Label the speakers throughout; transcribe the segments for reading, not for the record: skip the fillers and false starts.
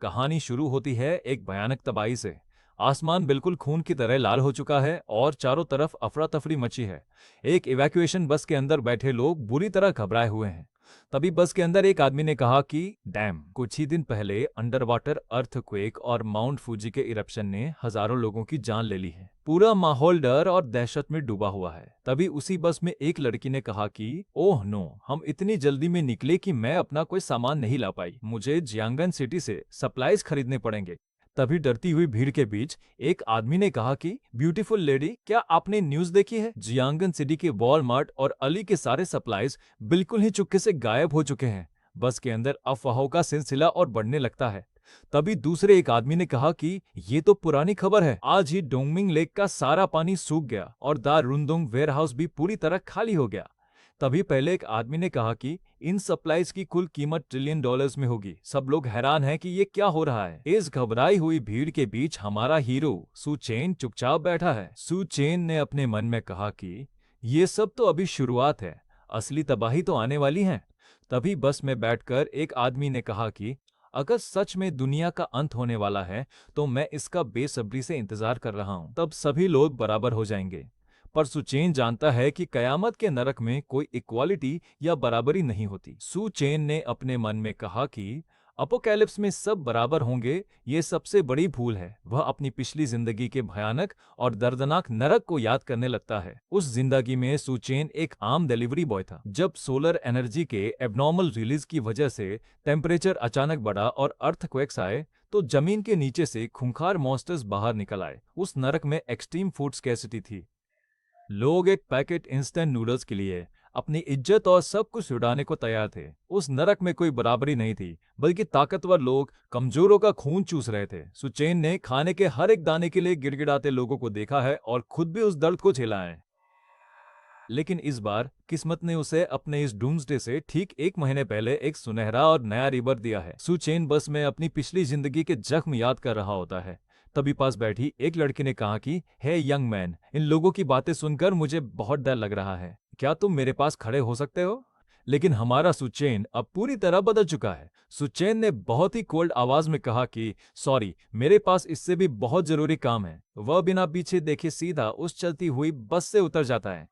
Speaker 1: कहानी शुरू होती है एक भयानक तबाही से। आसमान बिल्कुल खून की तरह लाल हो चुका है और चारों तरफ अफरा तफरी मची है। एक इवैक्यूएशन बस के अंदर बैठे लोग बुरी तरह घबराए हुए हैं। तभी बस के अंदर एक आदमी ने कहा कि डैम, कुछ ही दिन पहले अंडर वाटर अर्थक्वेक और माउंट फूजी के इरप्शन ने हजारों लोगों की जान ले ली है। पूरा माहौल डर और दहशत में डूबा हुआ है। तभी उसी बस में एक लड़की ने कहा कि ओह नो, हम इतनी जल्दी में निकले कि मैं अपना कोई सामान नहीं ला पाई। मुझे जियांगन सिटी से सप्लाईज खरीदने पड़ेंगे। तभी डरती हुई भीड़ के बीच एक आदमी ने कहा कि ब्यूटीफुल लेडी, क्या आपने न्यूज़ देखी है? जियांगन सिटी के वॉलमार्ट और अली के सारे सप्लाईज बिल्कुल ही चुपके से गायब हो चुके हैं। बस के अंदर अफवाहों का सिलसिला और बढ़ने लगता है। तभी दूसरे एक आदमी ने कहा कि ये तो पुरानी खबर है, आज ही डोंगमिंग लेक का सारा पानी सूख गया और दा रुंदोंग वेयरहाउस भी पूरी तरह खाली हो गया। तभी पहले एक आदमी ने कहा कि इन सप्लाईज की कुल कीमत ट्रिलियन डॉलर्स में होगी। सब लोग हैरान हैं कि ये क्या हो रहा है। इस घबराई हुई भीड़ के बीच हमारा हीरो सू चेन चुपचाप बैठा है। सू चेन ने अपने मन में कहा कि ये सब तो अभी शुरुआत है, असली तबाही तो आने वाली है। तभी बस में बैठकर एक आदमी ने कहा कि अगर सच में दुनिया का अंत होने वाला है तो मैं इसका बेसब्री से इंतजार कर रहा हूं। तब सभी लोग बराबर हो जाएंगे। पर सुचेन जानता है कि कयामत के नरक में कोई इक्वालिटी या बराबरी नहीं होती। सुचेन ने अपने मन में कहा कि अपोकैलिप्स में सब बराबर होंगे, ये सबसे बड़ी भूल है। वह अपनी पिछली जिंदगी के भयानक और दर्दनाक नरक को याद करने लगता है। उस जिंदगी में सुचेन एक आम डिलीवरी बॉय था। जब सोलर एनर्जी के एबनॉर्मल रिलीज की वजह से टेम्परेचर अचानक बढ़ा और अर्थक्वेक्स आए तो जमीन के नीचे से खूंखार मॉन्स्टर्स बाहर निकल आए। उस नरक में एक्सट्रीम फूड स्कैर्सिटी थी। लोग एक पैकेट इंस्टेंट नूडल्स के लिए अपनी इज्जत और सब कुछ उड़ाने को तैयार थे। उस नरक में कोई बराबरी नहीं थी, बल्कि ताकतवर लोग कमजोरों का खून चूस रहे थे। सुचेन ने खाने के हर एक दाने के लिए गिड़गिड़ाते लोगों को देखा है और खुद भी उस दर्द को झेला है। लेकिन इस बार किस्मत ने उसे अपने इस डूम्सडे से ठीक एक महीने पहले एक सुनहरा और नया रिबर्थ दिया है। सुचेन बस में अपनी पिछली जिंदगी के जख्म याद कर रहा होता है। तभी पास बैठी एक लड़की ने कहा कि हे यंग मैन, इन लोगों की बातें सुनकर मुझे बहुत डर लग रहा है। क्या तुम मेरे पास खड़े हो सकते हो? लेकिन हमारा सुचेन अब पूरी तरह बदल चुका है। सुचेन ने बहुत ही कोल्ड आवाज में कहा कि सॉरी, मेरे पास इससे भी बहुत जरूरी काम है। वह बिना पीछे देखे सीधा उस चलती हुई बस से उतर जाता है।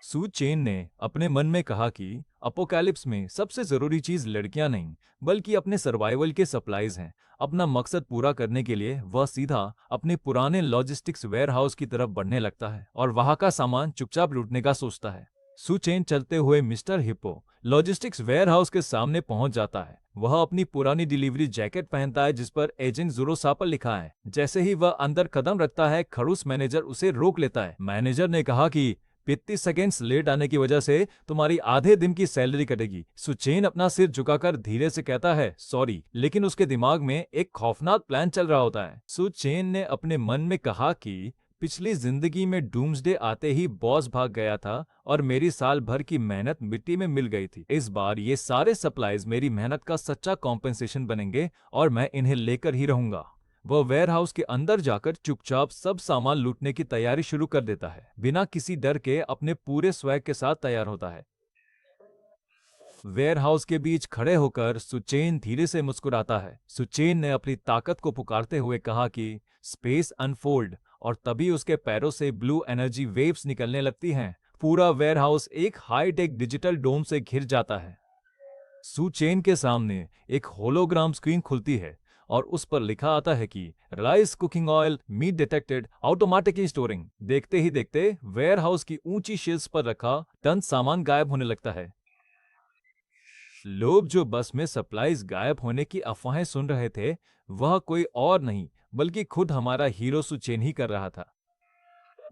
Speaker 1: सू चेन ने अपने मन में कहा कि अपोकैलिप्स में सबसे जरूरी चीज लड़कियां नहीं, बल्कि अपने सर्वाइवल के सप्लाईज हैं। अपना मकसद पूरा करने के लिए वह सीधा अपने पुराने लॉजिस्टिक्स वेयरहाउस की तरफ बढ़ने लगता है और वहां का सामान चुपचाप लूटने का सोचता है। सू चेन चलते हुए मिस्टर हिप्पो लॉजिस्टिक्स वेयरहाउस के सामने पहुंच जाता है। वह अपनी पुरानी डिलीवरी जैकेट पहनता है जिस पर एजेंट जुरो सापर लिखा है। जैसे ही वह अंदर कदम रखता है, खड़ूस मैनेजर उसे रोक लेता है। मैनेजर ने कहा कि 35 सेकेंड्स लेट आने की वजह से तुम्हारी आधे दिन की सैलरी कटेगी। सुचेन अपना सिर झुकाकर धीरे से कहता है सॉरी, लेकिन उसके दिमाग में एक खौफनाक प्लान चल रहा होता है। सुचेन ने अपने मन में कहा कि पिछली जिंदगी में डूम्सडे आते ही बॉस भाग गया था और मेरी साल भर की मेहनत मिट्टी में मिल गई थी। इस बार ये सारे सप्लाईज मेरी मेहनत का सच्चा कॉम्पेंसेशन बनेंगे और मैं इन्हें लेकर ही रहूंगा। वह वेयरहाउस के अंदर जाकर चुपचाप सब सामान लूटने की तैयारी शुरू कर देता है। बिना किसी डर के अपने पूरे स्वैग के साथ तैयार होता है। वेयरहाउस के बीच खड़े होकर सुचेन धीरे से मुस्कुराता है। सुचेन ने अपनी ताकत को पुकारते हुए कहा कि स्पेस अनफोल्ड, और तभी उसके पैरों से ब्लू एनर्जी वेव्स निकलने लगती हैं। पूरा वेयरहाउस एक हाईटेक डिजिटल डोम से घिर जाता है। सुचेन के सामने एक होलोग्राम स्क्रीन खुलती है और उस पर लिखा आता है कि rice cooking oil meat detected automatically storing. देखते ही देखते वेयरहाउस की ऊंची शेल्फ्स पर रखा टन सामान गायब होने लगता है। लोग जो बस में सप्लाईज गायब होने की अफवाहें सुन रहे थे, वह कोई और नहीं बल्कि खुद हमारा हीरो सुचेन ही कर रहा था।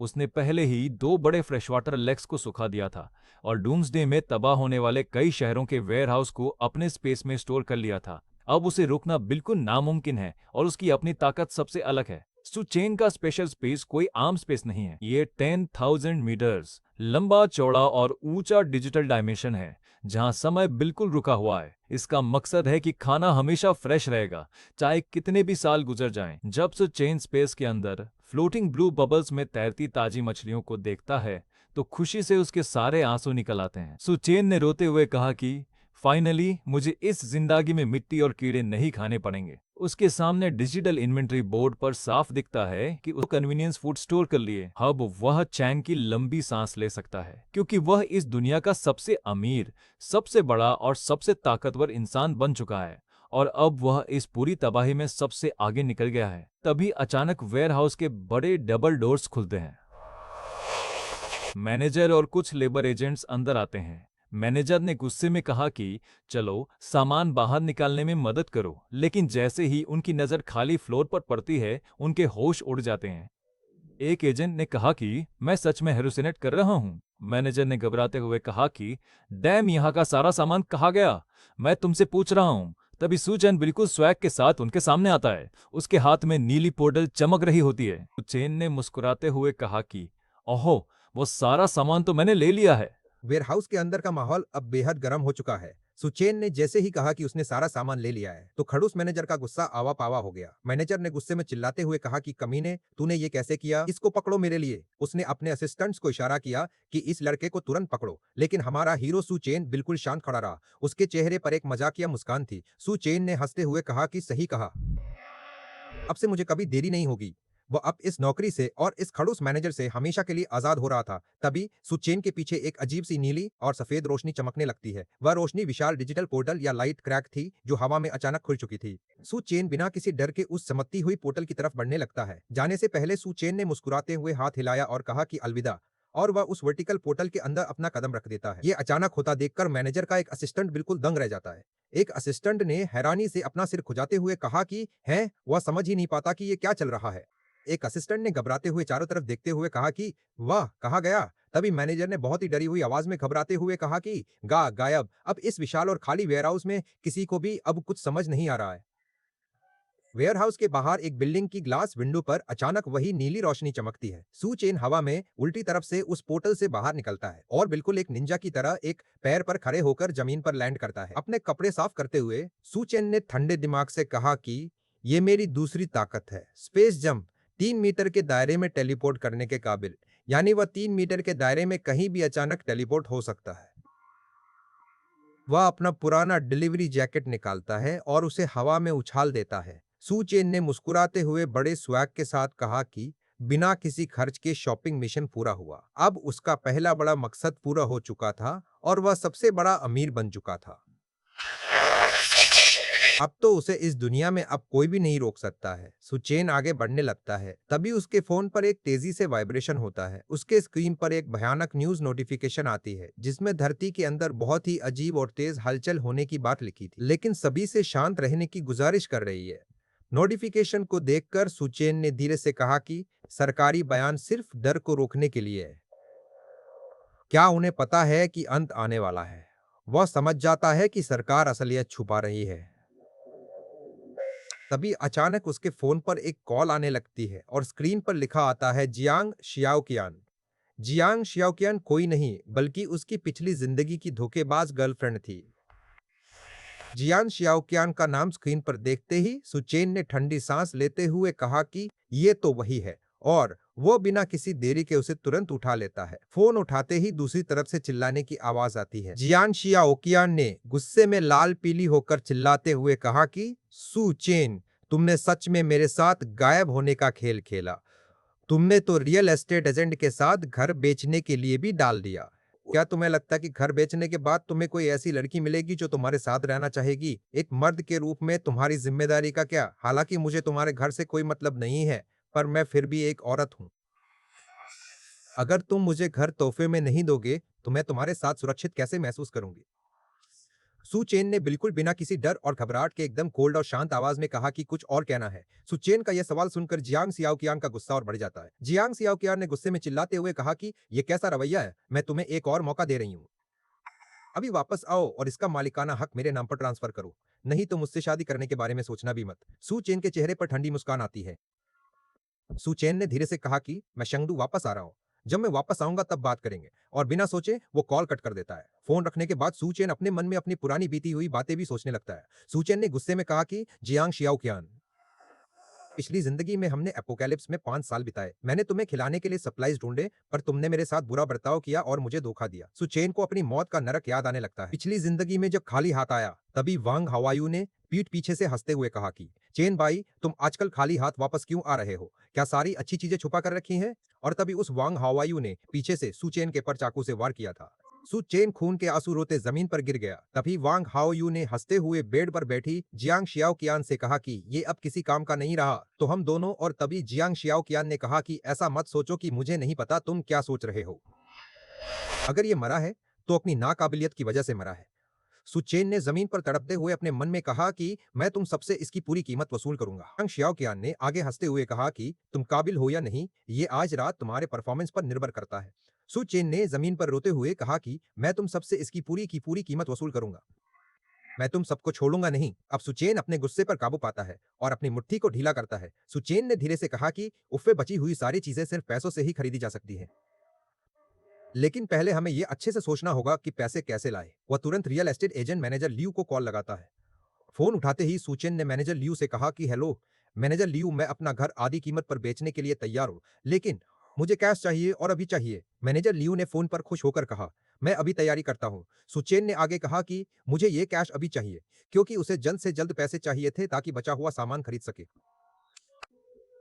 Speaker 1: उसने पहले ही 2 बड़े फ्रेशवाटर लेक्स को सुखा दिया था और डूम्सडे में तबाह होने वाले कई शहरों के वेयरहाउस को अपने स्पेस में स्टोर कर लिया था। अब उसे रोकना बिल्कुल नामुमकिन है और उसकी अपनी ताकत सबसे अलग है। सुचेन का स्पेशल स्पेस कोई आम स्पेस नहीं है। ये 10,000 मीटर्स लंबा, चौड़ा और ऊंचा डिजिटल डायमेंशन है जहां समय बिल्कुल रुका हुआ है। इसका मकसद है कि खाना हमेशा फ्रेश रहेगा, चाहे कितने भी साल गुजर जाएं। जब सुचेन स्पेस के अंदर फ्लोटिंग ब्लू बबल्स में तैरती ताजी मछलियों को देखता है तो खुशी से उसके सारे आंसू निकल आते हैं। सुचेन ने रोते हुए कहा कि फाइनली मुझे इस जिंदगी में मिट्टी और कीड़े नहीं खाने पड़ेंगे। उसके सामने डिजिटल इन्वेंट्री बोर्ड पर साफ दिखता है कि वो कन्वीनियंस फूड स्टोर कर लिए। अब वह चैन की लंबी सांस ले सकता है क्योंकि वह इस दुनिया का सबसे अमीर, सबसे बड़ा और सबसे ताकतवर इंसान बन चुका है और अब वह इस पूरी तबाही में सबसे आगे निकल गया है। तभी अचानक वेयरहाउस के बड़े डबल डोर्स खुलते हैं। मैनेजर और कुछ लेबर एजेंट्स अंदर आते हैं। मैनेजर ने गुस्से में कहा कि चलो सामान बाहर निकालने में मदद करो, लेकिन जैसे ही उनकी नजर खाली फ्लोर पर पड़ती है उनके होश उड़ जाते हैं। एक एजेंट ने कहा कि मैं सच में हेलुसिनेट कर रहा हूं। मैनेजर ने घबराते हुए कहा कि डैम, यहाँ का सारा सामान कहाँ गया? मैं तुमसे पूछ रहा हूँ। तभी सुचैन बिल्कुल स्वैग के साथ उनके सामने आता है। उसके हाथ में नीली पोर्टल चमक रही होती है। सुचैन ने मुस्कुराते हुए कहा कि ओहो, वो सारा सामान तो मैंने ले लिया है।
Speaker 2: वेयरहाउस के अंदर का माहौल अब बेहद गर्म हो चुका है। सुचेन ने जैसे ही कहा कि उसने सारा सामान ले लिया है तो खड़ूस मैनेजर का गुस्सा आवा पावा हो गया। मैनेजर ने गुस्से में चिल्लाते हुए कहा कि कमीने, तूने ये कैसे किया? इसको पकड़ो मेरे लिए। उसने अपने असिस्टेंट्स को इशारा किया कि इस लड़के को तुरंत पकड़ो, लेकिन हमारा हीरो सुचेन बिल्कुल शांत खड़ा रहा। उसके चेहरे पर एक मजाकिया मुस्कान थी। सुचेन ने हंसते हुए कहा कि सही कहा, अब से मुझे कभी देरी नहीं होगी। वो अब इस नौकरी से और इस खड़ूस मैनेजर से हमेशा के लिए आजाद हो रहा था। तभी सुचेन के पीछे एक अजीब सी नीली और सफेद रोशनी चमकने लगती है। वह रोशनी विशाल डिजिटल पोर्टल या लाइट क्रैक थी जो हवा में अचानक खुल चुकी थी। सुचेन बिना किसी डर के उस चमकती हुई पोर्टल की तरफ बढ़ने लगता है। जाने से पहले सुचेन ने मुस्कुराते हुए हाथ हिलाया और कहा कि अलविदा, और वह उस वर्टिकल पोर्टल के अंदर अपना कदम रख देता है। ये अचानक होता देखकर मैनेजर का एक असिस्टेंट बिल्कुल दंग रह जाता है। एक असिस्टेंट ने हैरानी से अपना सिर खुजाते हुए कहा कि है, वह समझ ही नहीं पाता कि ये क्या चल रहा है। एक असिस्टेंट ने घबराते हुए चारों तरफ देखते हुए कहा कि वाह, कहाँ गया? तभी मैनेजर ने बहुत ही डरी हुई आवाज में घबराते हुए कहा कि गायब। अब इस विशाल और खाली वेयरहाउस में किसी को भी अब कुछ समझ नहीं आ रहा है। वेयरहाउस के बाहर एक बिल्डिंग की ग्लास विंडो पर अचानक वही नीली रोशनी चमकती है। सुचेन हवा में उल्टी तरफ से उस पोर्टल से बाहर निकलता है और बिल्कुल एक निंजा की तरह एक पैर पर खड़े होकर जमीन पर लैंड करता है। अपने कपड़े साफ करते हुए सुचेन ने ठंडे दिमाग से कहा कि ये मेरी दूसरी ताकत है, स्पेस जंप। 3 मीटर के दायरे में टेलीपोर्ट करने के काबिल, यानी वह 3 मीटर के दायरे में कहीं भी अचानक टेलीपोर्ट हो सकता है। वह अपना पुराना डिलीवरी जैकेट निकालता है और उसे हवा में उछाल देता है। सुचेन ने मुस्कुराते हुए बड़े स्वैग के साथ कहा कि बिना किसी खर्च के शॉपिंग मिशन पूरा हुआ। अब उसका पहला बड़ा मकसद पूरा हो चुका था और वह सबसे बड़ा अमीर बन चुका था। अब तो उसे इस दुनिया में अब कोई भी नहीं रोक सकता है। सुचेन आगे बढ़ने लगता है। तभी उसके फोन पर एक तेजी से वाइब्रेशन होता है। उसके स्क्रीन पर एक भयानक न्यूज नोटिफिकेशन आती है जिसमें धरती के अंदर बहुत ही अजीब और तेज हलचल होने की बात लिखी थी, लेकिन सभी से शांत रहने की गुजारिश कर रही है। नोटिफिकेशन को देखकर सुचेन ने धीरे से कहा कि सरकारी बयान सिर्फ डर को रोकने के लिए है। क्या उन्हें पता है कि अंत आने वाला है? वह समझ जाता है कि सरकार असलियत छुपा रही है। तभी अचानक उसके फोन पर एक कॉल आने लगती है और स्क्रीन पर लिखा आता है जियांग शियाओकियान। जियांग शियाओकियान कोई नहीं बल्कि उसकी पिछली जिंदगी की धोखेबाज गर्लफ्रेंड थी। जियान शियाओकियान का नाम स्क्रीन पर देखते ही सुचेन ने ठंडी सांस लेते हुए कहा कि ये तो वही है, और वो बिना किसी देरी के उसे तुरंत उठा लेता है। फोन उठाते ही दूसरी तरफ से चिल्लाने की आवाज आती है। जियान शियाओकियान ने गुस्से में लाल पीली होकर चिल्लाते हुए कहा कि सुचेन, तुमने सच में मेरे साथ गायब होने का खेल खेला। तुमने तो रियल एस्टेट एजेंट के साथ घर बेचने के लिए भी डाल दिया। क्या तुम्हें लगता है कि घर बेचने के बाद तुम्हें कोई ऐसी लड़की मिलेगी जो तुम्हारे साथ रहना चाहेगी? एक मर्द के रूप में तुम्हारी जिम्मेदारी का क्या? हालांकि मुझे तुम्हारे घर से कोई मतलब नहीं है, पर मैं फिर भी एक औरत हूँ। अगर तुम मुझे घर तोहफे में नहीं दोगे तो मैं तुम्हारे साथ सुरक्षित कैसे महसूस करूंगी? सुचेन ने बिल्कुल बिना किसी डर और घबराहट के एकदम कोल्ड और शांत आवाज में कहा कि कुछ और कहना है। सुचेन का यह सवाल सुनकर जियांग सियाओकियान का गुस्सा और बढ़ जाता है। जियांग सियाओकियान ने गुस्से में चिल्लाते हुए कहा कि यह कैसा रवैया है? मैं तुम्हें एक और मौका दे रही हूँ। अभी वापस आओ और इसका मालिकाना हक मेरे नाम पर ट्रांसफर करो, नहीं तो मुझसे शादी करने के बारे में सोचना भी मत। सुचेन के चेहरे पर ठंडी मुस्कान आती है। सुचेन ने धीरे से कहा कि मैं शंगडू वापस आ रहा हूँ, जब मैं वापस आऊंगा तब बात करेंगे, और बिना सोचे वो कॉल कट कर देता है। फोन रखने के बाद सुचेन अपने मन में अपनी पुरानी बीती हुई बातें भी सोचने लगता है। सुचेन ने गुस्से में कहा कि जियांग शियाओकियान, पिछली जिंदगी में हमने एपोकैलिप्स में 5 साल बिताए। मैंने तुम्हें खिलाने के लिए सप्लाईज ढूंढे, पर तुमने मेरे साथ बुरा बर्ताव किया और मुझे धोखा दिया। सुचेन को अपनी मौत का नरक याद आने लगता है। पिछली जिंदगी में जब खाली हाथ आया, तभी वांग हावायू ने पीठ पीछे से हंसते हुए कहा कि चेन भाई, तुम आजकल खाली हाथ वापस क्यों आ रहे हो? क्या सारी अच्छी चीजें छुपा कर रखी हैं? और तभी उस वांग हावायू ने पीछे से सुचेन के पर चाकू से वार किया था। सु चेन खून के आंसू रोते जमीन पर गिर गया। तभी वांग हाओयू ने हंसते हुए बेड पर बैठी जियांग शियाओ कियान से कहा कि ये अब किसी काम का नहीं रहा तो हम दोनों। और तभी जियांग शियाओ कियान ने कहा कि ऐसा मत सोचो कि मुझे नहीं पता तुम क्या सोच रहे हो। अगर ये मरा है तो अपनी नाकाबिलियत की वजह से मरा है। सुचेन ने जमीन पर तड़पते हुए अपने मन में कहा कि मैं तुम सबसे इसकी पूरी कीमत वसूल करूंगा। जियांग शियाओ कियान ने आगे हंसते हुए कहा कि तुम काबिल हो या नहीं, ये आज रात तुम्हारे परफॉर्मेंस पर निर्भर करता है। सु चेन ने जमीन पर रोते हुए कहा कि मैं तुम सबसे इसकी पूरी कीमत वसूल करूंगा। मैं तुम सबको छोड़ूंगा नहीं। अब सुचेन अपने गुस्से पर काबू पाता है और अपनी मुट्ठी को ढीला करता है। सुचेन ने धीरे से कहा कि उफ़े बची हुई सारी चीजें सिर्फ पैसों से ही खरीदी जा सकती हैं। लेकिन पहले हमें यह अच्छे से सोचना होगा कि पैसे कैसे लाए। वह तुरंत real estate agent manager Liu को कॉल लगाता है। फोन उठाते ही सुचेन ने मैनेजर लियू से कहा कि हेलो मैनेजर लियू, मैं अपना घर आधी कीमत पर बेचने के लिए तैयार हूं, लेकिन मुझे कैश चाहिए और अभी चाहिए। मैनेजर लियू ने फोन पर खुश होकर कहा, मैं अभी तैयारी करता हूं। सुचेन ने आगे कहा कि मुझे ये कैश अभी चाहिए, क्योंकि उसे जल्द से जल्द पैसे चाहिए थे ताकि बचा हुआ सामान खरीद सके।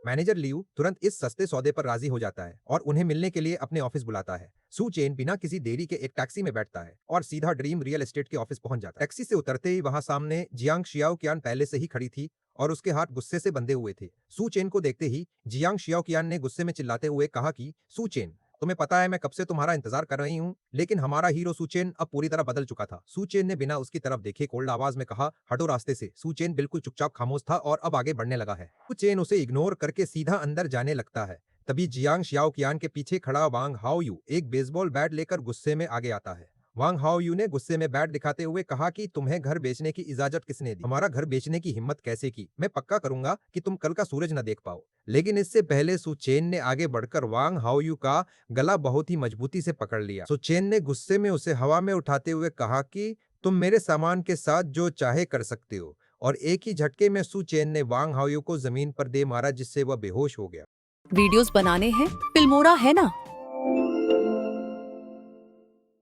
Speaker 2: मैनेजर लियू तुरंत इस सस्ते सौदे पर राजी हो जाता है और उन्हें मिलने के लिए अपने ऑफिस बुलाता है। सु चेन बिना किसी देरी के एक टैक्सी में बैठता है और सीधा ड्रीम रियल एस्टेट के ऑफिस पहुंच जाता है। टैक्सी से उतरते ही वहां सामने जियांग शियाओ कियान पहले से ही खड़ी थी और उसके हाथ गुस्से से बंधे हुए थे। सु चेन को देखते ही जियांग शियाओ कियान ने गुस्से में चिल्लाते हुए कहा कि सु चेन, तुम्हें पता है मैं कब से तुम्हारा इंतजार कर रही हूँ। लेकिन हमारा हीरो सुचेन अब पूरी तरह बदल चुका था। सुचेन ने बिना उसकी तरफ देखे कोल्ड आवाज में कहा, हटो रास्ते से। सुचेन बिल्कुल चुपचाप खामोश था और अब आगे बढ़ने लगा है। सुचेन उसे इग्नोर करके सीधा अंदर जाने लगता है। तभी जियांग शियाओ कियान के पीछे खड़ा वांग हाओयू एक बेसबॉल बैट लेकर गुस्से में आगे आता है। वांग हाओयू ने गुस्से में बैट दिखाते हुए कहा कि तुम्हें घर बेचने की इजाजत किसने दी? हमारा घर बेचने की हिम्मत कैसे की? मैं पक्का करूंगा कि तुम कल का सूरज न देख पाओ। लेकिन इससे पहले सुचेन ने आगे बढ़कर वांग हाओयू का गला बहुत ही मजबूती से पकड़ लिया। सुचेन ने गुस्से में उसे हवा में उठाते हुए कहा कि तुम मेरे सामान के साथ जो चाहे कर सकते हो। और एक ही झटके में सुचेन ने वांग हाओयू को जमीन पर दे मारा, जिससे वह बेहोश हो गया।
Speaker 3: वीडियोस बनाने हैं, फिल्मोरा है ना।